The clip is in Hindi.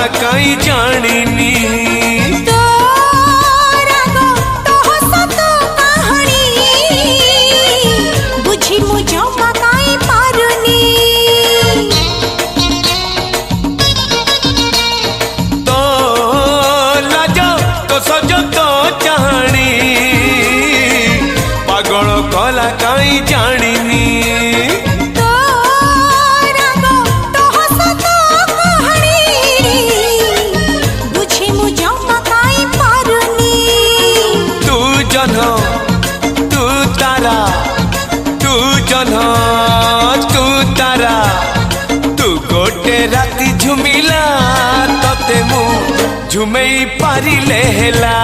कला कहीं जानिनी कला कहीं जानिनी तू जन्ह तू तारा तू जन्ह तू तारा तू गोटे राति झुमिला तते मु झुमेई पारिले हेला।